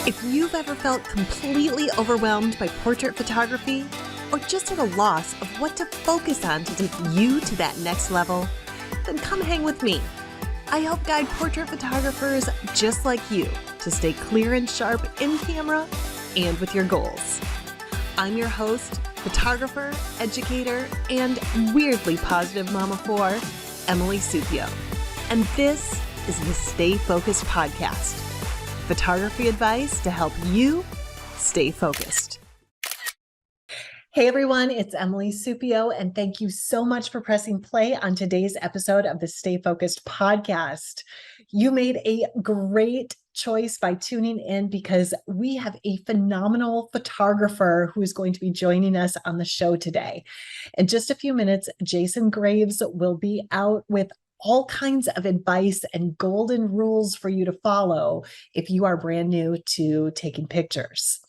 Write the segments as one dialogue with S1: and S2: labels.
S1: If you've ever felt completely overwhelmed by portrait photography, or just at a loss of what to focus on to take you to that next level, then come hang with me. I help guide portrait photographers just like you to stay clear and sharp in camera and with your goals. I'm your host, photographer, educator, and weirdly positive mama for Emily Supio. And this is the Stay Focused podcast. Photography advice to help you stay focused. Hey everyone, it's Emily Supio, and thank you so much for pressing play on today's episode of the Stay Focused podcast. You made a great choice by tuning in because we have a phenomenal photographer who is going to be joining us on the show today. In just a few minutes, Jason Graves will be out with all kinds of advice and golden rules for you to follow if you are brand new to taking pictures.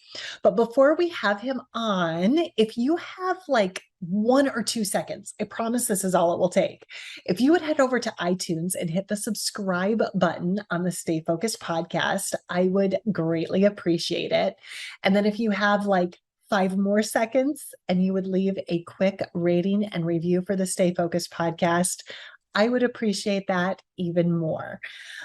S1: But before we have him on, if you have like 1 or 2 seconds, I promise this is all it will take. If you would head over to iTunes and hit the subscribe button on the Stay Focused podcast, I would greatly appreciate it. And then if you have like 5 more seconds and you would leave a quick rating and review for the Stay Focused podcast, I would appreciate that even more.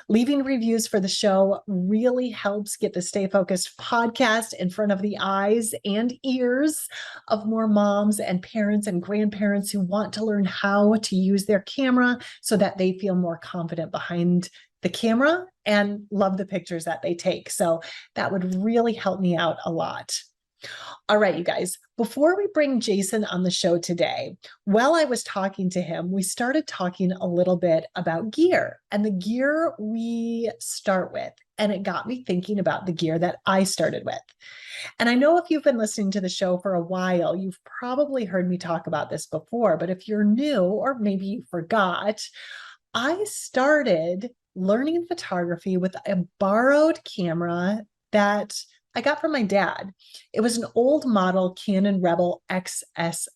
S1: Leaving reviews for the show really helps get the Stay Focused podcast in front of the eyes and ears of more moms and parents and grandparents who want to learn how to use their camera so that they feel more confident behind the camera and love the pictures that they take. So that would really help me out a lot. All right, you guys, before we bring Jason on the show today, while I was talking to him, we started talking a little bit about gear and the gear we start with. And it got me thinking about the gear that I started with. And I know if you've been listening to the show for a while, you've probably heard me talk about this before, but if you're new or maybe you forgot, I started learning photography with a borrowed camera that I got from my dad. It was an old model Canon Rebel XSI.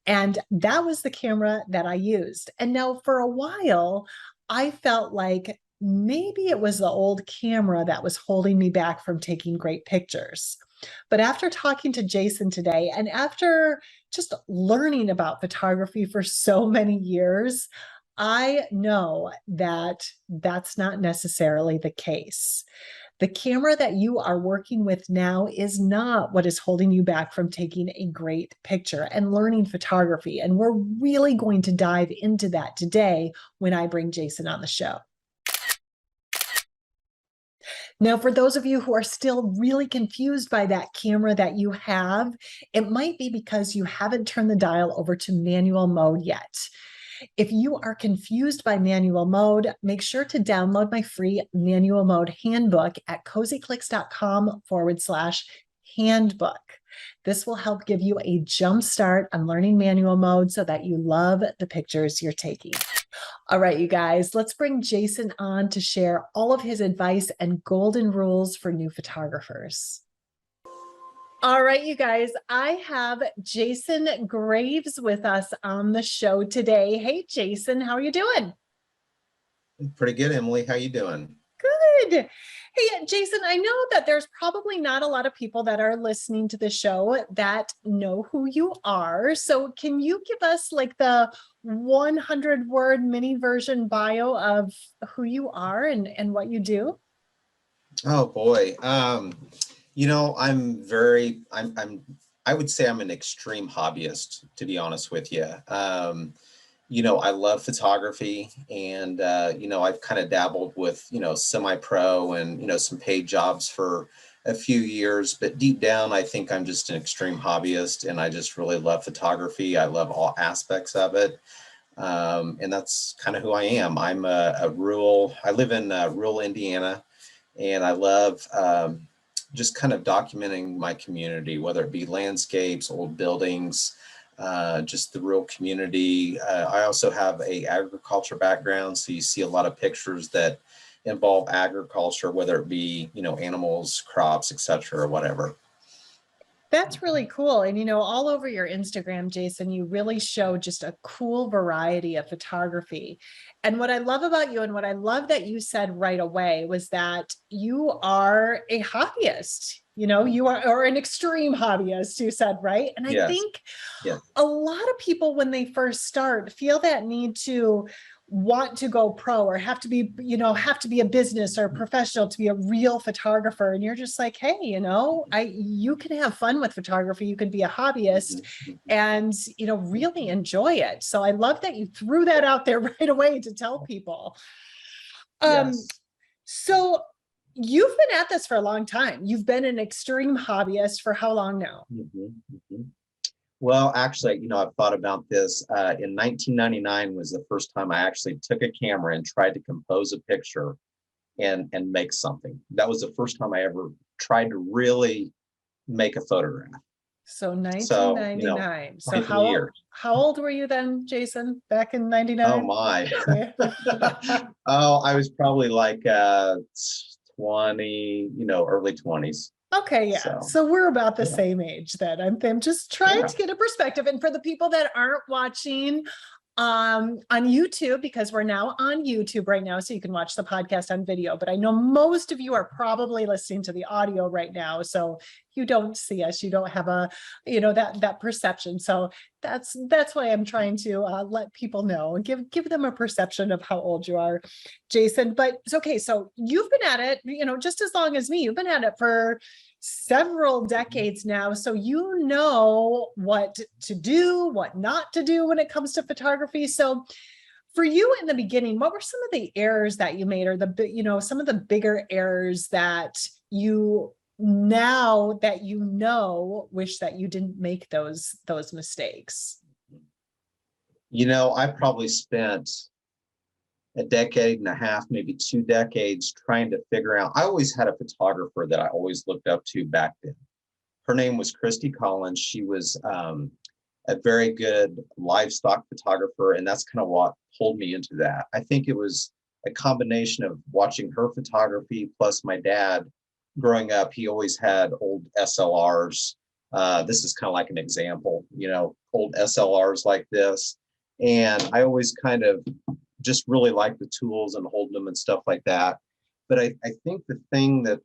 S1: And that was the camera that I used. And now for a while, I felt like maybe it was the old camera that was holding me back from taking great pictures. But after talking to Jason today, and after just learning about photography for so many years, I know that that's not necessarily the case. The camera that you are working with now is not what is holding you back from taking a great picture and learning photography. And we're really going to dive into that today when I bring Jason on the show. Now, for those of you who are still really confused by that camera that you have, it might be because you haven't turned the dial over to manual mode yet. If you are confused by manual mode, make sure to download my free manual mode handbook at cozyclicks.com/handbook. This will help give you a jump start on learning manual mode so that you love the pictures you're taking. All right, you guys, let's bring Jason on to share all of his advice and golden rules for new photographers. All right, you guys, I have Jason Graves with us on the show today. Hey, Jason, how are you doing?
S2: Pretty good, Emily. How you doing?
S1: Good. Hey, Jason, I know that there's probably not a lot of people that are listening to the show that know who you are. So can you give us like the 100-word mini version bio of who you are and what you do?
S2: Oh boy. I would say I'm an extreme hobbyist, to be honest with you. I love photography and, I've kind of dabbled with, semi-pro and, some paid jobs for a few years, but deep down, I think I'm just an extreme hobbyist and I just really love photography. I love all aspects of it. And that's kind of who I am. I live in rural Indiana, and I love just kind of documenting my community, whether it be landscapes, old buildings, just the rural community. I also have a agriculture background, so you see a lot of pictures that involve agriculture, whether it be, animals, crops, etc., or whatever.
S3: That's really cool. And, all over your Instagram, Jason, you really show just a cool variety of photography. And what I love about you, and what I love that you said right away, was that you are a hobbyist. You are, or an extreme hobbyist, you said, right? And I
S2: Yes.
S3: think
S2: Yes.
S3: a lot of people, when they first start, feel that need to want to go pro, or have to be a business or a professional to be a real photographer. And you're just like, hey, you can have fun with photography. You can be a hobbyist and, really enjoy it. So I love that you threw that out there right away to tell people.
S2: Yes.
S3: So you've been at this for a long time. You've been an extreme hobbyist for how long now?
S2: Well, actually, I've thought about this. In 1999 was the first time I actually took a camera and tried to compose a picture and make something. That was the first time I ever tried to really make a photograph.
S3: So
S2: So,
S3: 1999. So
S2: 23 years.
S3: how old were you then, Jason, back in 99?
S2: Oh my. Oh, I was probably like 20, early 20s.
S3: Okay, yeah. So we're about the same age then. I'm just trying to get a perspective. And for the people that aren't watching on YouTube, because we're now on YouTube right now, so you can watch the podcast on video, but I know most of you are probably listening to the audio right now, so you don't see us, you don't have a that perception. So that's why I'm trying to let people know and give them a perception of how old you are, Jason. But it's okay. So you've been at it just as long as me. You've been at it for several decades now. So you know what to do, what not to do when it comes to photography. So for you in the beginning, what were some of the errors that you made, or some of the bigger errors that you, now that wish that you didn't make those mistakes?
S2: I probably spent a decade and a half, maybe 2 decades, trying to figure out. I always had a photographer that I always looked up to back then. Her name was Christy Collins. She was a very good livestock photographer, and that's kind of what pulled me into that. I think it was a combination of watching her photography plus my dad. Growing up, he always had old SLRs. This is kind of like an example, old SLRs like this. And I always kind of just really like the tools and holding them and stuff like that. But I think the thing that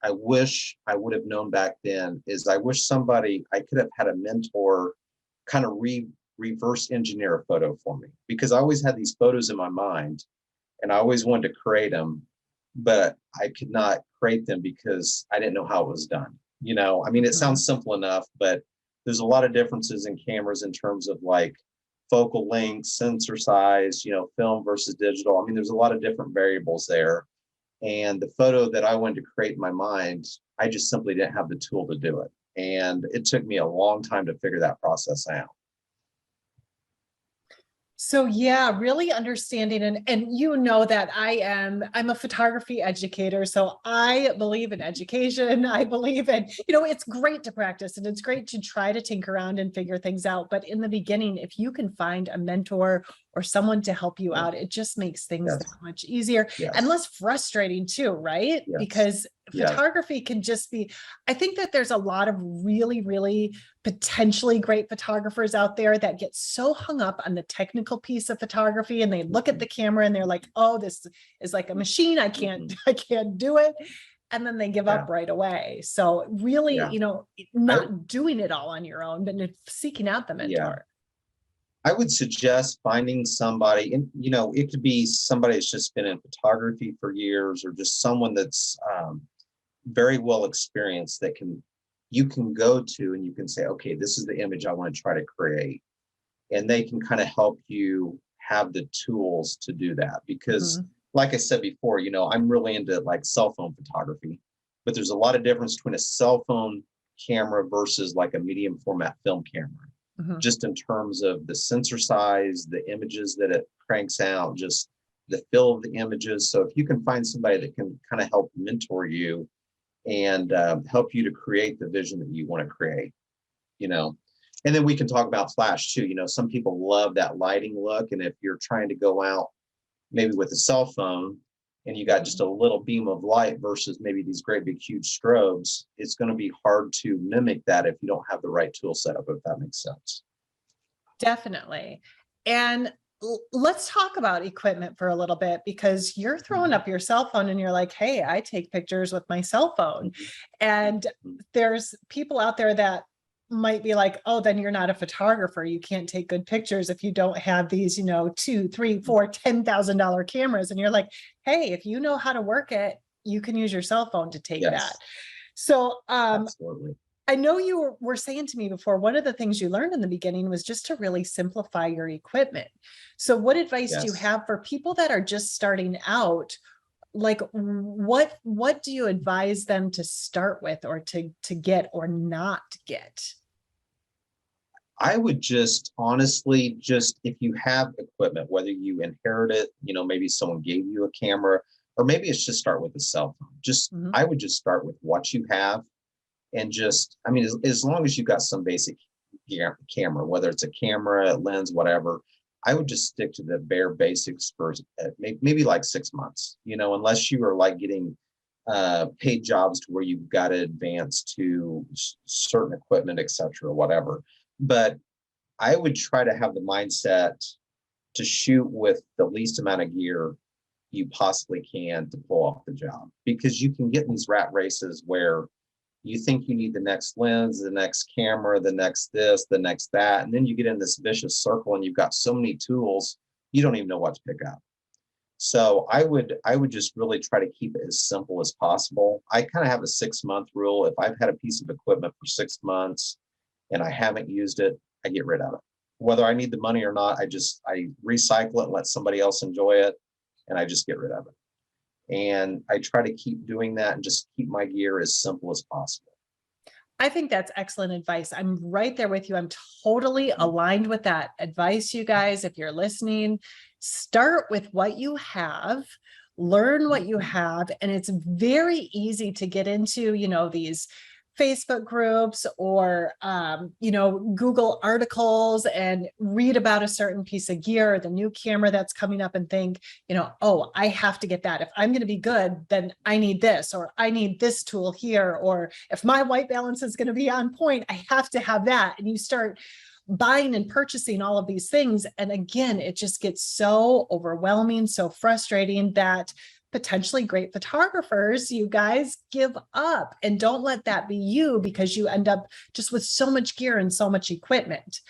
S2: I wish I would have known back then is I wish I could have had a mentor kind of reverse engineer a photo for me, because I always had these photos in my mind and I always wanted to create them, but I could not create them because I didn't know how it was done. It sounds simple enough, but there's a lot of differences in cameras in terms of like focal length, sensor size, film versus digital. There's a lot of different variables there. And the photo that I wanted to create in my mind, I just simply didn't have the tool to do it. And it took me a long time to figure that process out.
S3: So yeah, really understanding, and that I'm a photography educator, so I believe in education. I believe in, it's great to practice and it's great to try to tinker around and figure things out. But in the beginning, if you can find a mentor or someone to help you out, it just makes things that much easier and less frustrating too, right? Because photography can just be, I think that there's a lot of really, really potentially great photographers out there that get so hung up on the technical piece of photography, and they look at the camera and they're like, oh, this is like a machine. I can't do it. And then they give up right away. So really, not doing it all on your own, but seeking out the mentor.
S2: I would suggest finding somebody, and it could be somebody that's just been in photography for years, or just someone that's very well experienced that you can go to and you can say, okay, this is the image I want to try to create. And they can kind of help you have the tools to do that. Because like I said before, I'm really into like cell phone photography, but there's a lot of difference between a cell phone camera versus like a medium format film camera. Just in terms of the sensor size, the images that it cranks out, just the feel of the images. So if you can find somebody that can kind of help mentor you and help you to create the vision that you want to create, and then we can talk about flash too. Some people love that lighting look. And if you're trying to go out maybe with a cell phone and you got just a little beam of light versus maybe these great big huge strobes, it's going to be hard to mimic that if you don't have the right tool set up, if that makes sense.
S3: Definitely. And let's talk about equipment for a little bit, because you're throwing up your cell phone and you're like, hey, I take pictures with my cell phone. And there's people out there that might be like, oh, then you're not a photographer. You can't take good pictures if you don't have these, you know, $2, $3, $4, $10,000 cameras. And you're like, hey, if you know how to work it, you can use your cell phone to take that. So
S2: Absolutely.
S3: I know you were saying to me before, one of the things you learned in the beginning was just to really simplify your equipment. So what advice do you have for people that are just starting out? Like, what do you advise them to start with, or to get or not get?
S2: I would just honestly, just if you have equipment, whether you inherit it, you know, maybe someone gave you a camera, or maybe it's just start with a cell phone. Just, I would just start with what you have. And just, I mean, as long as you've got some basic camera, whether it's a camera, a lens, whatever, I would just stick to the bare basics for maybe like 6 months, you know, unless you are like getting paid jobs to where you've got to advance to certain equipment, et cetera, whatever. But I would try to have the mindset to shoot with the least amount of gear you possibly can to pull off the job, because you can get in these rat races where you think you need the next lens, the next camera, the next this, the next that. And then you get in this vicious circle and you've got so many tools, you don't even know what to pick up. So I would just really try to keep it as simple as possible. I kind of have a 6-month rule. If I've had a piece of equipment for 6 months and I haven't used it, I get rid of it. Whether I need the money or not, I recycle it and let somebody else enjoy it, and I just get rid of it. And I try to keep doing that and just keep my gear as simple as possible.
S3: I think that's excellent advice. I'm right there with you. I'm totally aligned with that advice, you guys. If you're listening, start with what you have, learn what you have. And it's very easy to get into, you know, these Facebook groups or, you know, Google articles and read about a certain piece of gear or the new camera that's coming up and think, you know, oh, I have to get that. If I'm going to be good, then I need this, or I need this tool here. Or if my white balance is going to be on point, I have to have that. And you start buying and purchasing all of these things. And again, it just gets so overwhelming, so frustrating that potentially great photographers, you guys, give up. And don't let that be you, because you end up just with so much gear and so much equipment.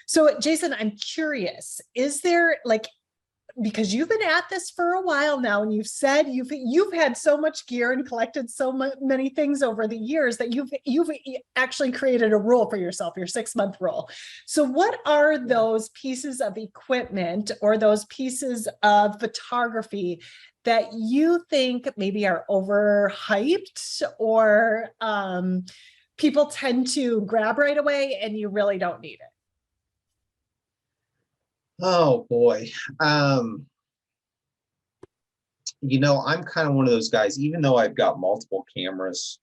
S3: So Jason, I'm curious, is there, like, because you've been at this for a while now, and you've said you've had so much gear and collected so many things over the years that you've actually created a rule for yourself, your 6-month rule. So what are those pieces of equipment or those pieces of photography that you think maybe are overhyped, or people tend to grab right away and you really don't need it?
S2: Oh boy. You know, I'm kind of one of those guys, even though I've got multiple cameras,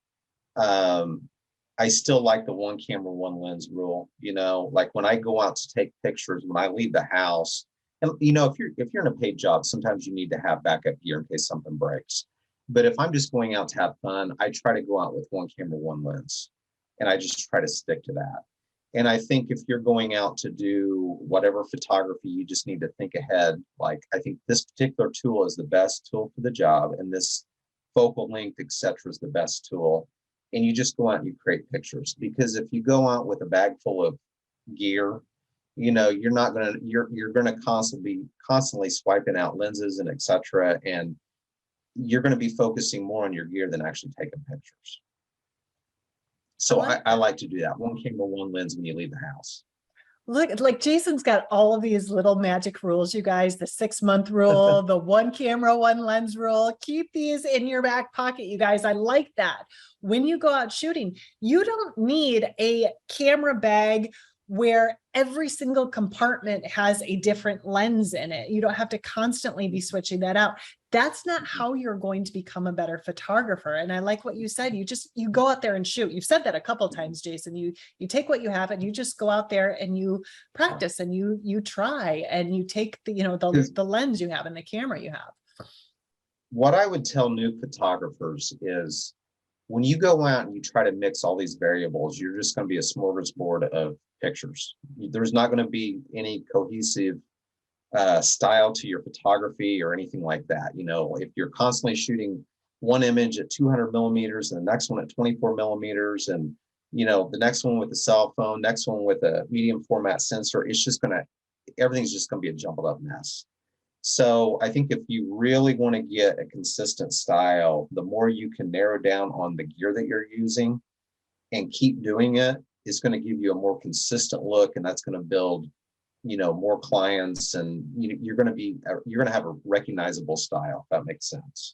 S2: I still like the one camera, one lens rule. You know, like when I go out to take pictures, when I leave the house, and you know, if you're in a paid job, sometimes you need to have backup gear in case something breaks. But if I'm just going out to have fun, I try to go out with one camera, one lens, and I just try to stick to that. And I think if you're going out to do whatever photography, you just need to think ahead. Like, I think this particular tool is the best tool for the job, and this focal length, et cetera, is the best tool. And you just go out and you create pictures. Because if you go out with a bag full of gear, you know, you're going to constantly swiping out lenses and et cetera. And you're going to be focusing more on your gear than actually taking pictures. So I like to do that. One camera, one lens when you leave the house.
S3: Look, like Jason's got all of these little magic rules, you guys, the 6-month rule, the one camera, one lens rule. Keep these in your back pocket, you guys. I like that. When you go out shooting, you don't need a camera bag where every single compartment has a different lens in it. You don't have to constantly be switching that out. That's not how you're going to become a better photographer. And I like what you said. You go out there and shoot. You've said that a couple of times, Jason. You take what you have and you just go out there and you practice and you try and you take the, you know, the lens you have and the camera you have.
S2: what I would tell new photographers is when you go out and you try to mix all these variables, you're just going to be a smorgasbord of pictures. There's not going to be any cohesive style to your photography or anything like that. You know, if you're constantly shooting one image at 200 millimeters and the next one at 24 millimeters, and you know, the next one with the cell phone, next one with a medium format sensor, it's just gonna, everything's just gonna be a jumbled up mess. So I think if you really want to get a consistent style, the more you can narrow down on the gear that you're using and keep doing it, is going to give you a more consistent look, and that's going to build, you know, more clients, and you're going to have a recognizable style, if that makes sense.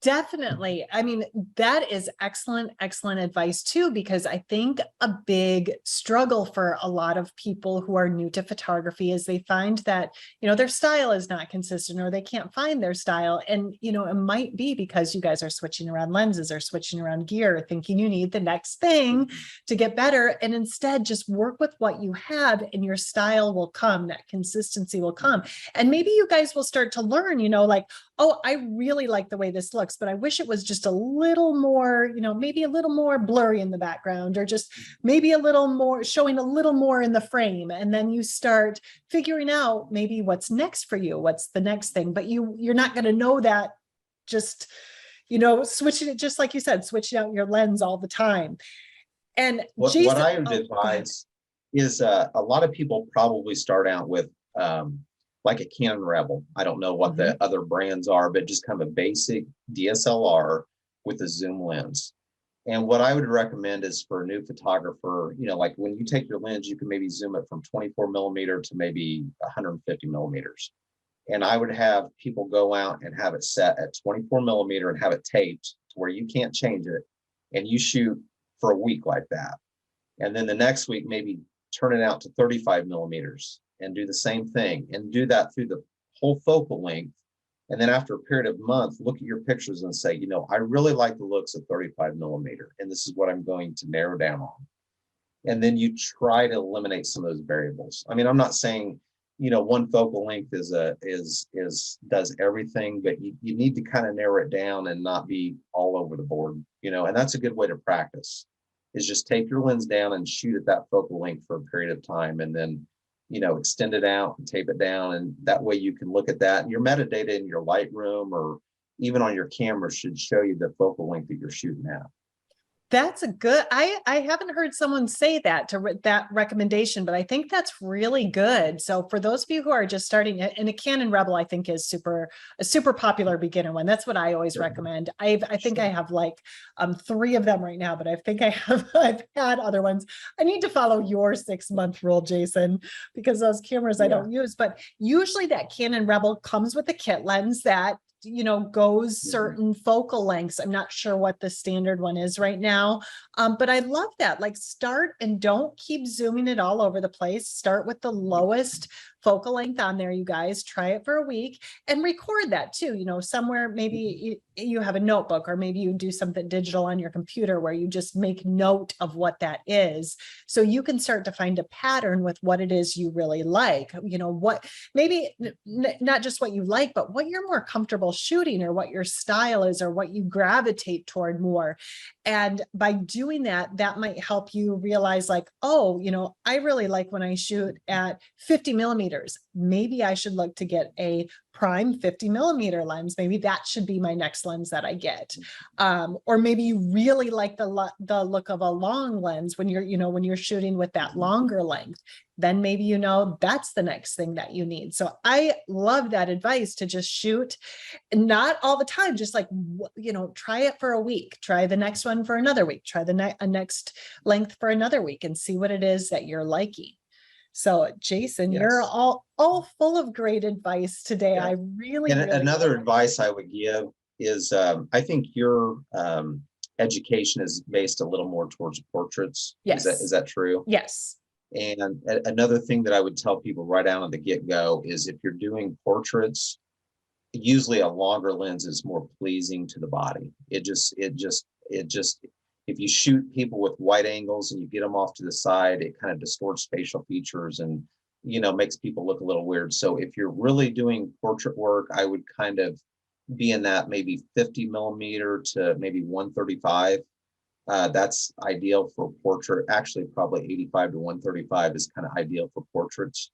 S3: Definitely. I mean, that is excellent, excellent advice too, because I think a big struggle for a lot of people who are new to photography is they find that, you know, their style is not consistent, or they can't find their style. And, you know, it might be because you guys are switching around lenses or switching around gear, thinking you need the next thing to get better. And instead just work with what you have and your style will come, that consistency will come. And maybe you guys will start to learn, you know, like, oh, I really like the way this looks, but I wish it was just a little more, you know, maybe a little more blurry in the background, or just maybe a little more, showing a little more in the frame. And then you start figuring out maybe what's next for you, what's the next thing, but you're not going to know that just, you know, switching it, just like you said, switching out your lens all the time. And
S2: what I would
S3: oh,
S2: advise is a lot of people probably start out with like a Canon Rebel. I don't know what the other brands are, but just kind of a basic DSLR with a zoom lens. And what I would recommend is for a new photographer, you know, like when you take your lens, you can maybe zoom it from 24 millimeter to maybe 150 millimeters. And I would have people go out and have it set at 24 millimeter and have it taped to where you can't change it. And you shoot for a week like that. And then the next week, maybe turn it out to 35 millimeters and do the same thing, and do that through the whole focal length. And then after a period of months, look at your pictures and say, you know, I really like the looks of 35 millimeter, and this is what I'm going to narrow down on. And then you try to eliminate some of those variables. I mean, I'm not saying, you know, one focal length does everything, but you need to kind of narrow it down and not be all over the board, you know. And that's a good way to practice, is just take your lens down and shoot at that focal length for a period of time, and then, you know, extend it out and tape it down. And that way you can look at that, and your metadata in your Lightroom or even on your camera should show you the focal length that you're shooting at.
S3: that's a good, I haven't heard someone say that that recommendation, but I think that's really good. So for those of you who are just starting, and a Canon Rebel, I think is a super popular beginner one. That's what I always recommend. I think I have like 3 of them right now, but I think I've had other ones. I need to follow your 6-month rule, Jason, because those cameras I don't use, but usually that Canon Rebel comes with a kit lens that, you know, goes certain focal lengths. I'm not sure what the standard one is right now. But I love that. Like, start and don't keep zooming it all over the place. Start with the lowest focal length on there, you guys. Try it for a week and record that too. You know, somewhere maybe you have a notebook, or maybe you do something digital on your computer where you just make note of what that is. So you can start to find a pattern with what it is you really like. You know, what maybe not just what you like, but what you're more comfortable shooting, or what your style is, or what you gravitate toward more. And by doing that, that might help you realize, like, oh, you know, I really like when I shoot at 50 millimeters. Maybe I should look to get a prime 50 millimeter lens. Maybe that should be my next lens that I get. Or maybe you really like the look of a long lens when you're, you know, when you're shooting with that longer length, then maybe, you know, that's the next thing that you need. So I love that advice, to just shoot, not all the time, just like, you know, try it for a week, try the next one for another week, try the next length for another week, and see what it is that you're liking. So Jason, you're all full of great advice today. I really,
S2: and
S3: really
S2: another advice I would give is, I think your education is based a little more towards portraits.
S3: Yes.
S2: Is that true?
S3: Yes.
S2: And another thing that I would tell people right out of the get-go is, if you're doing portraits, usually a longer lens is more pleasing to the body. It just, if you shoot people with wide angles and you get them off to the side, it kind of distorts facial features and, you know, makes people look a little weird. So if you're really doing portrait work, I would kind of being that maybe 50 millimeter to maybe 135. That's ideal for portrait. Actually, probably 85 to 135 is kind of ideal for portraits.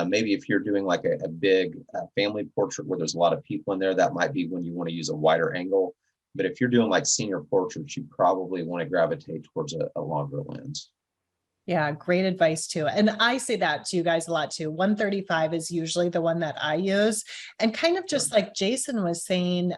S2: Maybe if you're doing like a big family portrait where there's a lot of people in there, that might be when you want to use a wider angle. But if you're doing like senior portraits, you probably want to gravitate towards a longer lens.
S3: Yeah, great advice too. And I say that to you guys a lot too. 135 is usually the one that I use. And kind of just like Jason was saying,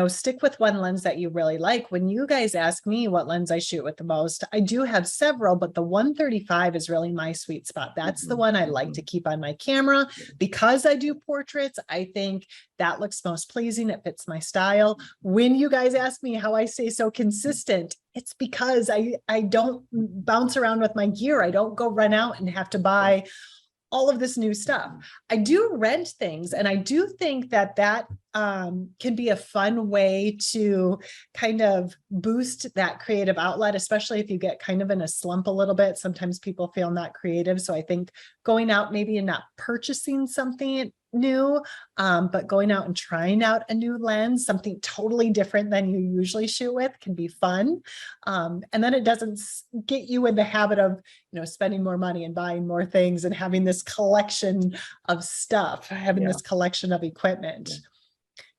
S3: stick with one lens that you really like. When you guys ask me what lens I shoot with the most, I do have several, but the 135 is really my sweet spot. That's the one I like to keep on my camera because I do portraits. I think that looks most pleasing. It fits my style. When you guys ask me how I stay so consistent, it's because I don't bounce around with my gear. I don't go run out and have to buy all of this new stuff. I do rent things, and I do think that can be a fun way to kind of boost that creative outlet, especially if you get kind of in a slump a little bit. Sometimes people feel not creative. So I think going out maybe and not purchasing something new, but going out and trying out a new lens, something totally different than you usually shoot with, can be fun. And then it doesn't get you in the habit of, spending more money and buying more things and having this collection of stuff, having this collection of equipment.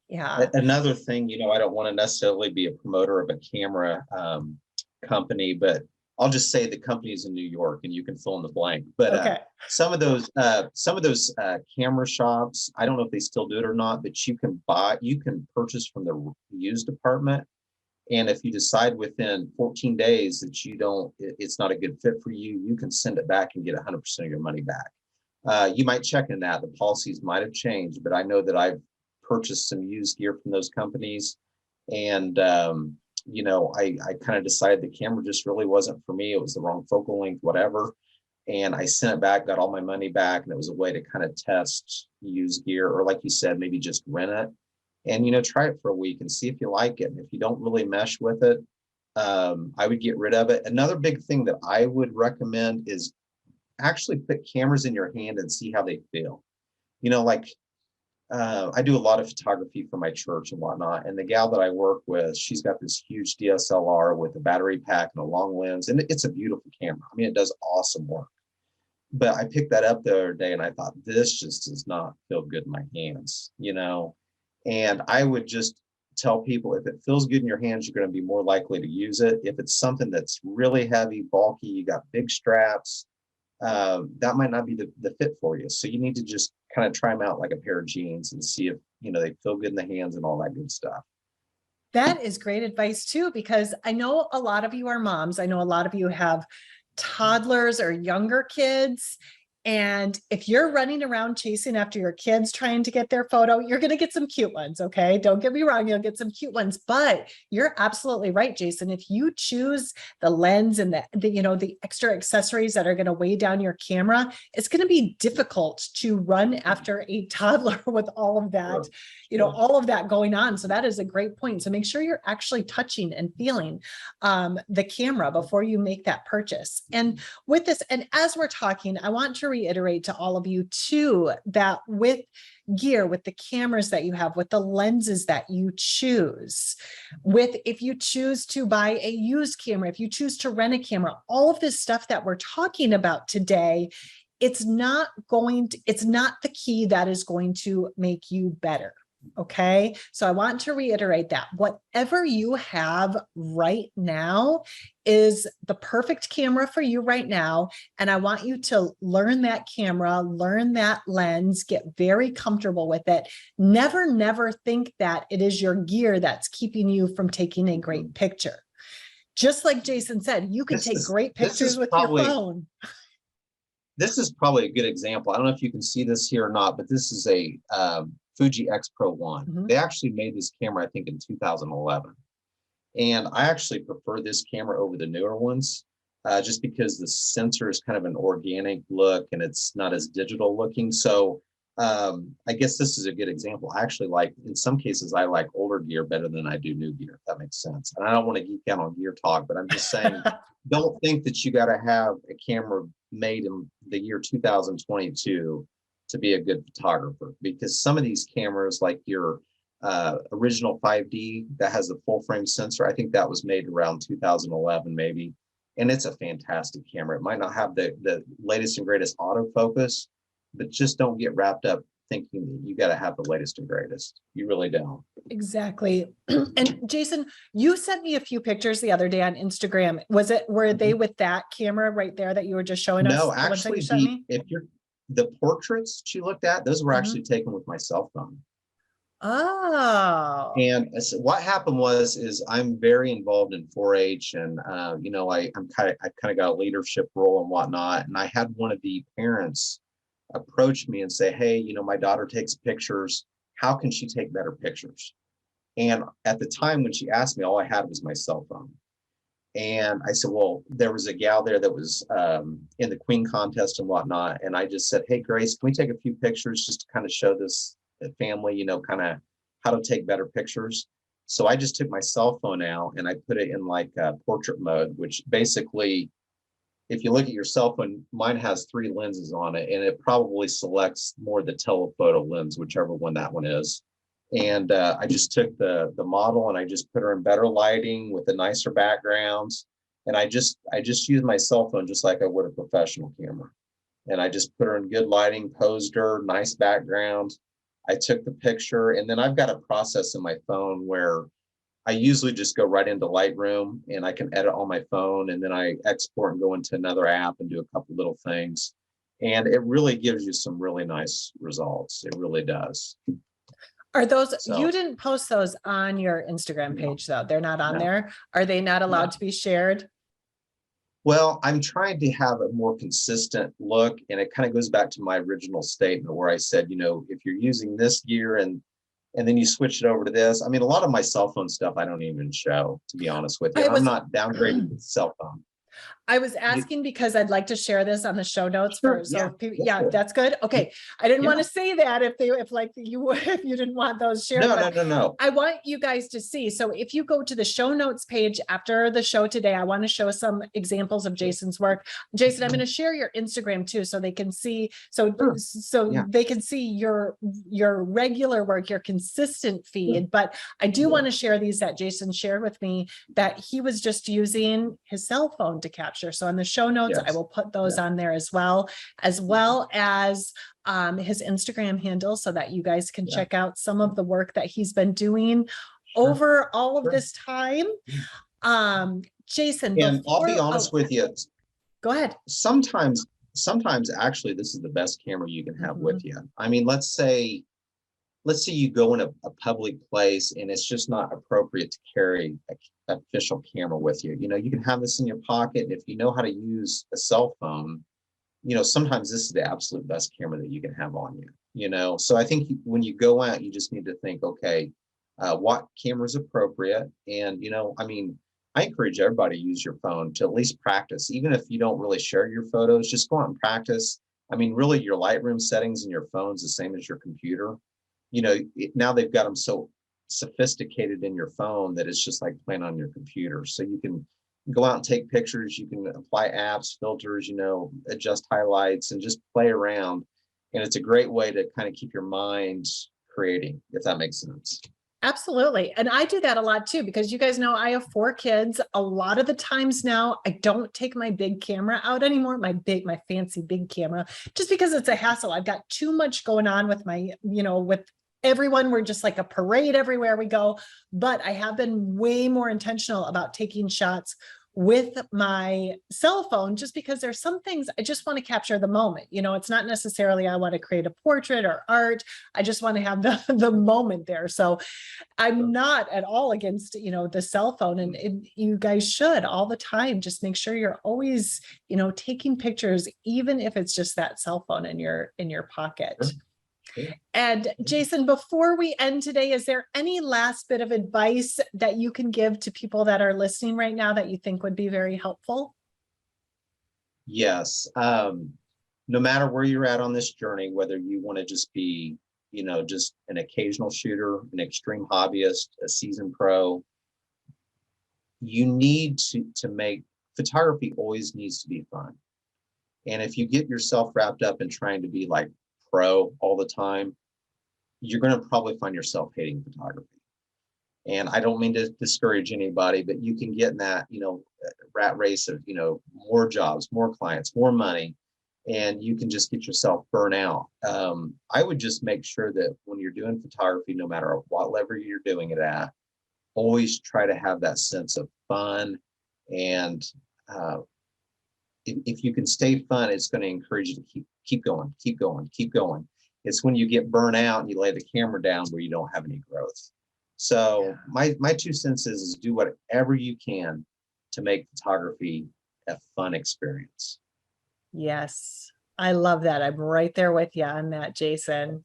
S3: Yeah.
S2: Another thing, I don't want to necessarily be a promoter of a camera company, but I'll just say the company's in New York, and you can fill in the blank. But some of those camera shops, I don't know if they still do it or not, but you can purchase from the used department. And if you decide within 14 days that it's not a good fit for you, you can send it back and get 100% of your money back. You might check in that. The policies might have changed, but I know that I've purchased some used gear from those companies. And, I kind of decided the camera just really wasn't for me. It was the wrong focal length, whatever. And I sent it back, got all my money back. And it was a way to kind of test used gear, or like you said, maybe just rent it and, try it for a week and see if you like it. And if you don't really mesh with it, I would get rid of it. Another big thing that I would recommend is actually put cameras in your hand and see how they feel. I do a lot of photography for my church and whatnot. And the gal that I work with, she's got this huge DSLR with a battery pack and a long lens. And it's a beautiful camera. I mean, it does awesome work. But I picked that up the other day and I thought, this just does not feel good in my hands, And I would just tell people, if it feels good in your hands, you're going to be more likely to use it. If it's something that's really heavy, bulky, you got big straps, that might not be the fit for you. So you need to just kind of try them out like a pair of jeans and see if, they feel good in the hands and all that good stuff.
S3: That is great advice too, because I know a lot of you are moms. I know a lot of you have toddlers or younger kids. And if you're running around chasing after your kids trying to get their photo, you're going to get some cute ones. Okay. Don't get me wrong. You'll get some cute ones, but you're absolutely right, Jason. If you choose the lens and the extra accessories that are going to weigh down your camera, it's going to be difficult to run after a toddler with all of that, all of that going on. So that is a great point. So make sure you're actually touching and feeling the camera before you make that purchase. And with this, and as we're talking, I want to reiterate to all of you too, that with gear, with the cameras that you have, with the lenses that you choose, if you choose to buy a used camera, if you choose to rent a camera, all of this stuff that we're talking about today, it's not the key that is going to make you better. Okay. So I want to reiterate that whatever you have right now is the perfect camera for you right now. And I want you to learn that camera, learn that lens, get very comfortable with it. Never think that it is your gear that's keeping you from taking a great picture. Just like Jason said, you can take great pictures with your phone.
S2: This is probably a good example. I don't know if you can see this here or not, but this is a Fuji X Pro 1. Mm-hmm. They actually made this camera, I think, in 2011. And I actually prefer this camera over the newer ones, just because the sensor is kind of an organic look and it's not as digital looking. So I guess this is a good example. I actually in some cases, I like older gear better than I do new gear, if that makes sense. And I don't want to geek out on gear talk, but I'm just saying, don't think that you got to have a camera made in the year 2022 to be a good photographer, because some of these cameras, like your original 5D that has the full frame sensor. I think that was made around 2011 maybe. And it's a fantastic camera. It might not have the latest and greatest autofocus, but just don't get wrapped up thinking that you got to have the latest and greatest. You really don't.
S3: Exactly. And Jason, you sent me a few pictures the other day on Instagram. Were they with that camera right there that you were just showing us?
S2: No,
S3: the ones that
S2: actually,
S3: you sent me?
S2: the portraits she looked at, those were actually taken with my cell phone.
S3: Oh.
S2: And so what happened is I'm very involved in 4-H, and you know, I kind of got a leadership role and whatnot. And I had one of the parents approach me and say, "Hey, you know, my daughter takes pictures. How can she take better pictures?" And at the time when she asked me, all I had was my cell phone. And I said, well, there was a gal there that was in the Queen contest and whatnot. And I just said, hey, Grace, can we take a few pictures just to kind of show this family, you know, kind of how to take better pictures? So I just took my cell phone out and I put it in like portrait mode, which basically, if you look at your cell phone, mine has 3 lenses on it, and it probably selects more the telephoto lens, whichever one that one is. And I just took the model and I just put her in better lighting with a nicer background. And I just used my cell phone just like I would a professional camera. And I just put her in good lighting, posed her, nice background. I took the picture, and then I've got a process in my phone where I usually just go right into Lightroom and I can edit on my phone, and then I export and go into another app and do a couple little things. And it really gives you some really nice results. It really does.
S3: Are those,
S2: So,
S3: you didn't post those on your Instagram page though? They're not on
S2: No.
S3: there? Are they not allowed
S2: No.
S3: to be shared?
S2: well, I'm trying to have a more consistent look, and it kind of goes back to my original statement where I said, you know, if you're using this gear and then you switch it over to this. I mean, a lot of my cell phone stuff I don't even show, to be honest with you. I'm not downgrading the cell phone.
S3: I was asking because I'd like to share this on the show notes
S2: Sure,
S3: for, so
S2: yeah,
S3: if people,
S2: go
S3: yeah,
S2: for it.
S3: that's good. Okay. I didn't want
S2: Yeah.
S3: to say that if like you, if you didn't want those shared.
S2: No,
S3: but
S2: no.
S3: I want you guys to see. So if you go to the show notes page after the show today, I want to show some examples of Jason's work. Jason, I'm going to share your Instagram too, so they can see, so
S2: Yeah.
S3: they can see your regular work, your consistent feed. But I do want to share these that Jason shared with me that he was just using his cell phone to capture. So on the show notes, I
S2: Yes.
S3: will put those on there as well as his Instagram handle, so that you guys can check out some of the work that he's been doing over all of this time. Jason,
S2: And I'll be honest with you.
S3: Go ahead.
S2: Sometimes actually this is the best camera you can have with you. I mean, let's say you go in a public place and it's just not appropriate to carry an official camera with you. You know, you can have this in your pocket, and if you know how to use a cell phone, you know, sometimes this is the absolute best camera that you can have on you, you know? So I think when you go out, you just need to think, okay, what camera is appropriate? And, you know, I mean, I encourage everybody to use your phone to at least practice, even if you don't really share your photos, just go out and practice. I mean, really your Lightroom settings in your phone's the same as your computer. You know, now they've got them so sophisticated in your phone that it's just like playing on your computer. So you can go out and take pictures, you can apply apps, filters, you know, adjust highlights and just play around. And it's a great way to kind of keep your mind creating, if that makes sense.
S3: Absolutely. And I do that a lot too, because you guys know I have 4 kids. A lot of the times now I don't take my big camera out anymore, my fancy big camera, just because it's a hassle. I've got too much going on with my, you know, with everyone. We're just like a parade everywhere we go. But I have been way more intentional about taking shots with my cell phone, just because there's some things I just want to capture the moment. You know, it's not necessarily I want to create a portrait or art. I just want to have the moment there. So I'm not at all against, you know, the cell phone, and you guys should all the time just make sure you're always, you know, taking pictures, even if it's just that cell phone in your pocket.
S2: Sure.
S3: And Jason, before we end today, is there any last bit of advice that you can give to people that are listening right now that you think would be very helpful?
S2: Yes. No matter where you're at on this journey, whether you want to just be, you know, just an occasional shooter, an extreme hobbyist, a seasoned pro, you need to make photography always needs to be fun. And if you get yourself wrapped up in trying to be like pro all the time, you're going to probably find yourself hating photography. And I don't mean to discourage anybody, but you can get in that, rat race of, more jobs, more clients, more money, and you can just get yourself burnt out. I would just make sure that when you're doing photography, no matter what level you're doing it at, always try to have that sense of fun. And if you can stay fun, it's going to encourage you to keep going, keep going, keep going. It's when you get burnt out and you lay the camera down where you don't have any growth. So my 2 cents is do whatever you can to make photography a fun experience.
S3: Yes, I love that. I'm right there with you on that, Jason.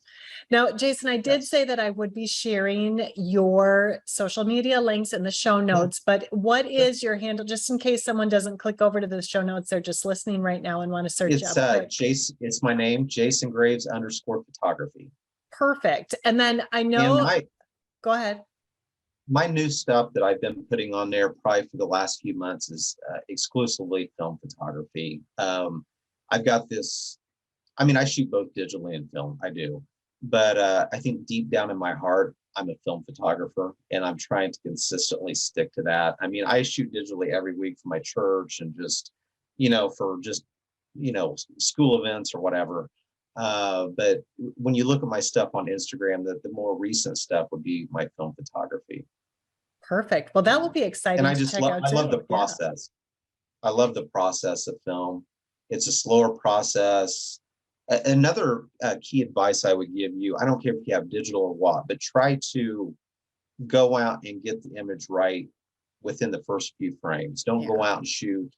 S3: Now, Jason, I did say that I would be sharing your social media links in the show notes, but what is your handle, just in case someone doesn't click over to the show notes, they're just listening right now and want to search up.
S2: Jason, it's my name, Jason Graves _photography.
S3: Perfect. And then I know, go ahead.
S2: My new stuff that I've been putting on there probably for the last few months is exclusively film photography. I've got this, I shoot both digitally and film, I do. But I think deep down in my heart, I'm a film photographer, and I'm trying to consistently stick to that. I shoot digitally every week for my church and just, for just, school events or whatever. But when you look at my stuff on Instagram, the more recent stuff would be my film photography.
S3: Perfect. Well, that will be exciting.
S2: And I love the process. I love the process of film. It's a slower process. Another key advice I would give you, I don't care if you have digital or what, but try to go out and get the image right within the first few frames. Don't go out and shoot,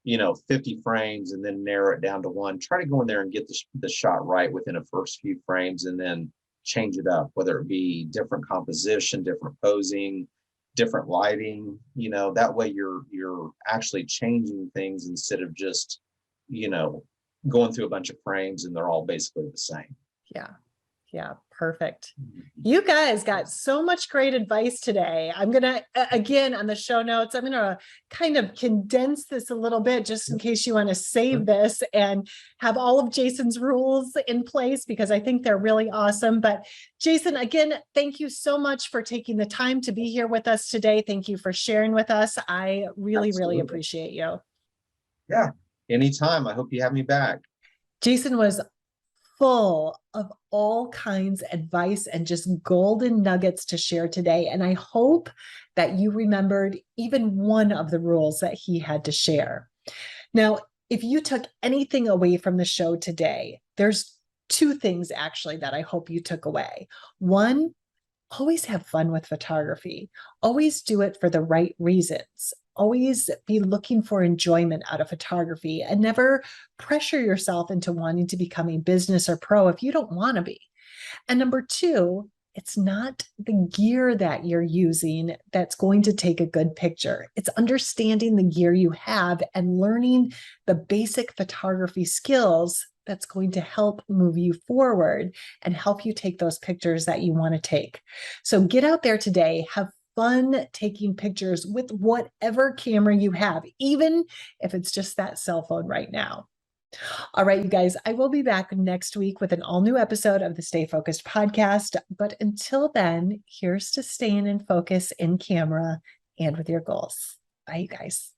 S2: 50 frames and then narrow it down to 1. Try to go in there and get the shot right within the first few frames and then change it up, whether it be different composition, different posing, different lighting, that way you're actually changing things instead of just, going through a bunch of frames and they're all basically the same.
S3: Yeah, perfect. You guys got so much great advice today. I'm going to, again, on the show notes, I'm going to kind of condense this a little bit just in case you want to save this and have all of Jason's rules in place, because I think they're really awesome. But Jason, again, thank you so much for taking the time to be here with us today. Thank you for sharing with us. I really appreciate you.
S2: Yeah, anytime. I hope you have me back.
S3: Jason was full of all kinds of advice and just golden nuggets to share today. And I hope that you remembered even one of the rules that he had to share. Now, if you took anything away from the show today, there's 2 things actually that I hope you took away. One, always have fun with photography. Always do it for the right reasons. Always be looking for enjoyment out of photography and never pressure yourself into wanting to become a business or pro if you don't want to be. And number 2, it's not the gear that you're using that's going to take a good picture. It's understanding the gear you have and learning the basic photography skills that's going to help move you forward and help you take those pictures that you want to take. So get out there today, have fun taking pictures with whatever camera you have, even if it's just that cell phone right now. All right, you guys, I will be back next week with an all new episode of the Stay Focused podcast. But until then, here's to staying in focus in camera and with your goals. Bye, you guys.